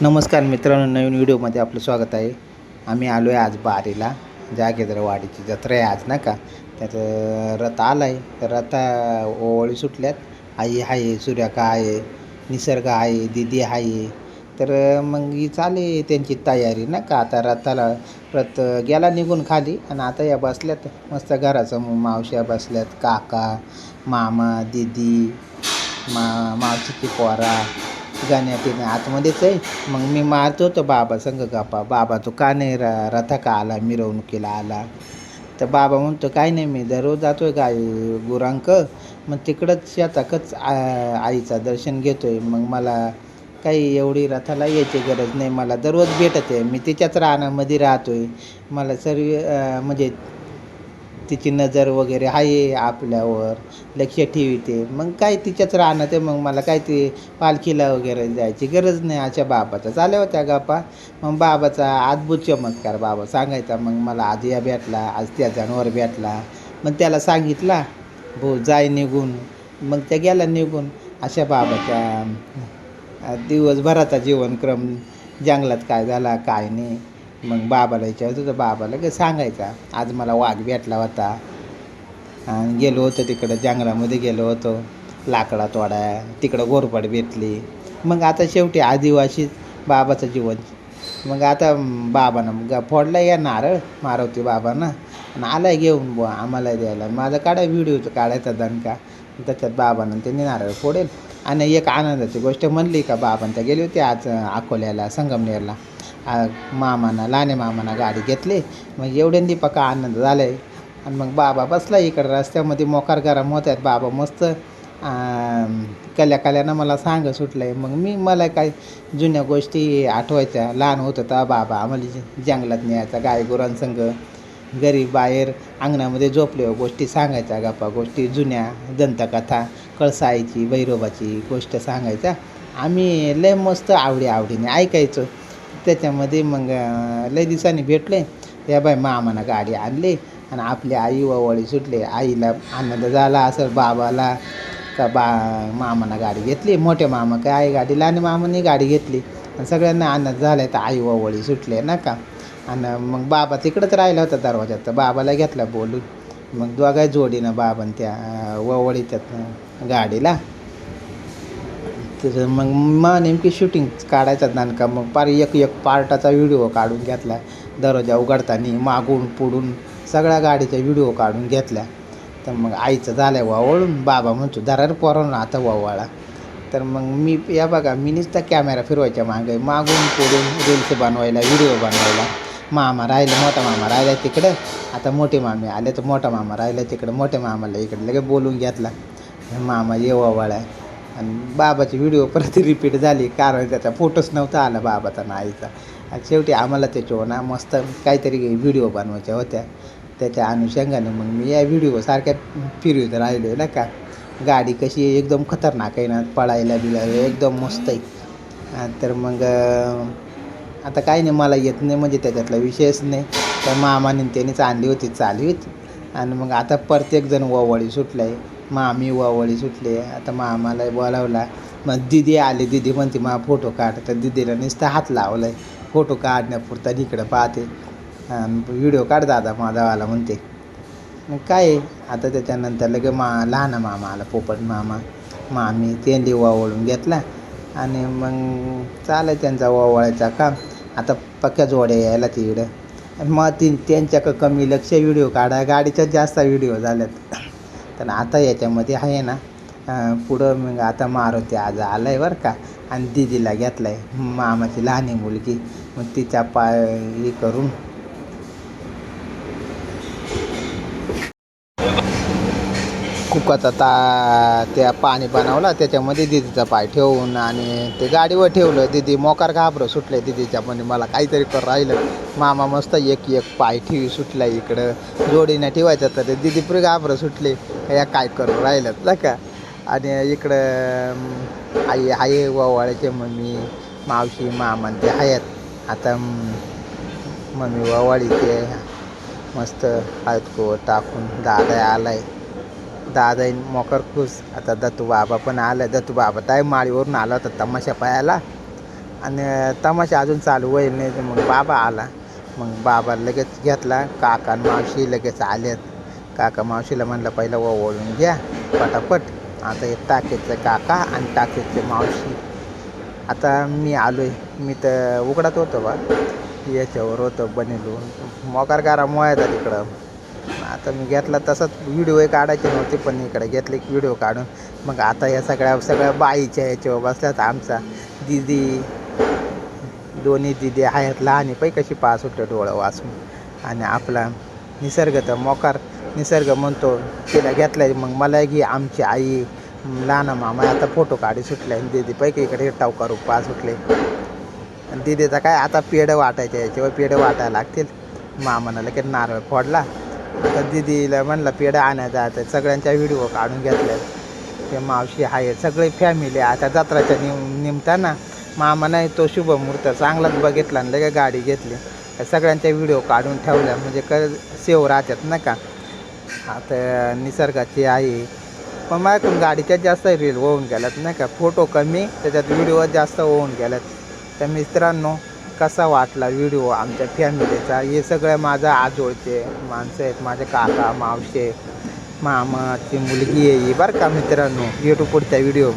नमस्कार मित्रांनो, नवीन व्हिडिओमध्ये आपलं स्वागत आहे. आम्ही आलो आहे आज बारीला. जागेद्रवाडीची जत्रा आहे आज, नाही का. त्याचं रथ आला आहे. तर रथा ओवळी सुटल्यात. आई आहे, सूर्यका आहे, निसर्ग आहे, दिदी आहे. तर मग ही चाले त्यांची तयारी, नाही का. आता रथ गेला निघून खाली आणि आता या बसल्यात मस्त घरासमोर. मावश्या बसल्यात, काका, मामा, दिदी, मावशीची पोरा. गाण्यात आतमध्येच आहे. मग मी मारतो होतो बाबा संग गप्पा. बाबा तो का नाही रथा का आला, मिरवणुकीला आला. तर बाबा म्हणतो काय नाही, मी दररोज जातोय गाय गुरांक, मग तिकडंच शेताकच आईचं दर्शन घेतोय. मग मला काही एवढी रथाला यायची गरज नाही, मला दररोज भेटत आहे. मी तिच्याच रानामध्ये राहतोय. मला सर्व म्हणजे तिची नजर वगैरे आहे आपल्यावर, लक्ष ठेवते. मग काय तिच्याच राहणं ते, मग मला काय ते पालखीला वगैरे जायची गरज नाही. अशा बाबाचा चाल्या होत्या गप्पा. मग बाबाचा अद्भुत चमत्कार बाबा सांगायचा. मग मला आज या भेटला, आज त्या जनावर भेटला. मग त्याला सांगितला भाऊ जाय निघून, मग त्या गेला निघून. अशा बाबाच्या दिवसभराचा जीवनक्रम, जंगलात काय झाला काय नाही. मग बाबाला विचारत होतं, बाबाला काय सांगायचा आज मला वाघ भेटला होता आणि गेलो होतो तिकडं जंगलामध्ये गेलो होतो लाकडा तोडाय, तिकडं घोरपड भेटली. मग आता शेवटी आदिवासीच बाबाचं जीवन. मग आता बाबानं फोडला या नारळ मारुती बाबांना आणि आलाय घेऊन बुवा आम्हाला द्यायला. माझा व्हिडिओचं काढायचा दणका. त्याच्यात बाबानं त्यांनी नारळ फोडेल. आणि एक आनंदाची गोष्ट म्हणली का, बाबांना त्या गेले होते आज अकोल्याला, संगमनेरला. लहाने मामाना गाडी घेतली. मग एवढ्या दीपका आनंद झाला आहे. आणि मग बाबा बसला इकडं रस्त्यामध्ये, मोकार गरम होत आहेत. बाबा मस्त कल्यानं मला सांग सुटलं आहे. मग मला काय जुन्या गोष्टी आठवायच्या. लहान होतं तर बाबा आम्हाला जंगलात न्यायचा, गाय गुरांसंग घरी बाहेर अंगणामध्ये झोपले गोष्टी सांगायच्या, गप्पा गोष्टी जुन्या, दंतकथा, कळसाईची, भैरोबाची गोष्ट सांगायचा. आम्ही लय मस्त आवडीने ऐकायचो. त्याच्यामध्ये मग लय दिवसांनी भेटले. या बाई मामानं गाडी आणली आणि आपली आई वळी सुटले. आईला आनंद झाला असं बाबाला का मामानं गाडी घेतली. मोठे मामा काय आई गाडी, लहान मामाने गाडी घेतली आणि सगळ्यांना आनंद झाला. तर आई वळी सुटले ना का. आणि मग बाबा तिकडंच राहिला होता दरवाजात. तर बाबाला घेतला बोलून. मग दोघा जोडीनं बाबान त्या वळीच्यात गाडीला. तर मग नेमकी शूटिंग काढायचा दणका. मग पार एक पार्टाचा व्हिडिओ काढून घेतला. दरवाजा उघडताना मागून पुढून सगळ्या गाडीचा व्हिडिओ काढून घेतल्या. तर मग आईचं झालं वावळून. बाबा म्हणतो दरार पोरांना आता वावळा. तर मग मी या बघा, मी नुसता कॅमेरा फिरवायच्या मागून पुढून रील्स बनवायला, व्हिडिओ बनवायला. मोठा मामा राहिला तिकडं. आता मोठे मामे आले तर मोठा मामा राहिला तिकडं. मोठ्या मामाला इकडे लगेच बोलून घेतला, मामा ये वावळा. आणि बाबाची व्हिडिओ परत रिपीट झाली, कारण त्याचा फोटोच नव्हता आला बाबाचा ना आईचा. आणि शेवटी आम्हाला त्याच्यावर ना मस्त काहीतरी व्हिडिओ बनवायच्या होत्या. त्याच्या अनुषंगाने मग मी या व्हिडिओ सारख्या फिरवत राहिलो ना का. गाडी कशी एकदम खतरनाक आहे ना, पळायला एकदम मस्त आहे. तर मग आता काही नाही, मला येत नाही म्हणजे त्याच्यातला विषयच नाही. तर मामाने त्यांनीच आणली होती चालवीत. आणि मग आता प्रत्येकजण वळी सुटला आहे. मामी वळी सुटले. आता मामाला बोलावला. मग दिदी आली. दिदी म्हणते मा फोटो काढ. तर दिदीला नुसतं हात लावला आहे फोटो काढण्यापुरता. इकडं पाहते, व्हिडिओ काढ दादा माझावाला म्हणते. मग काय आता त्याच्यानंतर लगे लहान मामा आला, पोपट मामा, मामी त्यांनी वळून घेतला. आणि मग चालेल त्यांचा वळायचा काम. आता पक्क्या जोड्या यायला तिकडं. आणि मग त्यांच्याकडं कमी लक्ष व्हिडिओ काढा, गाडीच्याच जास्त व्हिडिओ झाल्यात. तर आता याच्यामध्ये आहे ना पुढं मग आता मारुती आज आला आहे बरं का. आणि दिदीला घेतला आहे मामाची लहानी मुलगी. मग तिचा पाय हे करून कुकाचा त्या पाणी बनवला, त्याच्यामध्ये दिदीचा पाय ठेवून आणि ते गाडीवर ठेवलं. दिदी मोकार घाबरं सुटले दिदीच्या, म्हणजे मला काहीतरी कर राहिलं. मामा मस्त एक पाय ठेवी सुटला इकडं. जोडीनं ठेवायचं तर ते दिदी पुरे घाबरं सुटले या काय करू राहिलं ना का. आणि इकडं आई आहे ववाळ्याचे, मम्मी मावशी मामा ते आहेत. आता मम्मी ववाळी ते मस्त हळद टाकून. दादा आलाय, दादा मोकर खुश. आता दत्तू बाबा पण आला. दत्तू बाबा काय माळीवरून आला होता तमाशा पाहायला. आणि तमाशा अजून चालू होईल नाही. तर मग बाबा आला. मग बाबा लगेच घेतला. काका आणि मावशी लगेच आल्यात. काका मावशीला म्हणलं पहिलं ओवाळून घ्या पटापट. आता हे टाकेचं काका आणि टाकेचे मावशी. आता मी आलो आहे. मी तर उघडत होतो बा, याच्यावर होतं बनेलून मोकार गारा मोयाचा तिकडं. आता मी घेतला तसंच व्हिडिओ काढायचे नव्हते, पण इकडे घेतले की व्हिडिओ काढून. मग आता या सगळ्या बाईच्या याच्यावर बसल्यात. आमचा दिदी, दोन्ही दिदी आहेत लहानी पै कशी पास सुटले डोळं वाचून. आणि आपला निसर्ग तर मोकार निसर्ग म्हणतो तिला घेतलाय. मग मला घे. आमची आई, लहान मामा आता फोटो काढी सुटले. आणि दिदी पैकी इकडे टावका पास सुटले. आणि दिदीचा काय आता पेढं वाटायचे याच्यावर पेढं वाटायला लागतील. मामानं लगेच नारळ फोडला. आता दिदीला म्हणलं पेढं आणायचं जायचं. सगळ्यांच्या व्हिडिओ काढून घेतल्या. ते मावशी आहे सगळी फॅमिली. आता जत्राच्या निमताना मामानं तो शुभमुहूर्त चांगलाच बघितला आणि लगेच गाडी घेतली. सगळ्यांच्या व्हिडिओ काढून ठेवल्या म्हणजे सेव राहतात ना का. आता निसर्गाची आहे. पण माझ्याकडून गाडीच्या जास्त रील होऊन गेल्यात नाही का. फोटो कमी त्याच्यात व्हिडिओ जास्त होऊन गेल्यात. तर मित्रांनो, कसा वाटला व्हिडिओ आमच्या फॅमिलीचा. हे सगळं माझं आजोळचे माणसं आहेत. माझे काका मावशे, मामाची मुलगी आहे बरं का मित्रांनो. भेटू पुढच्या व्हिडिओ.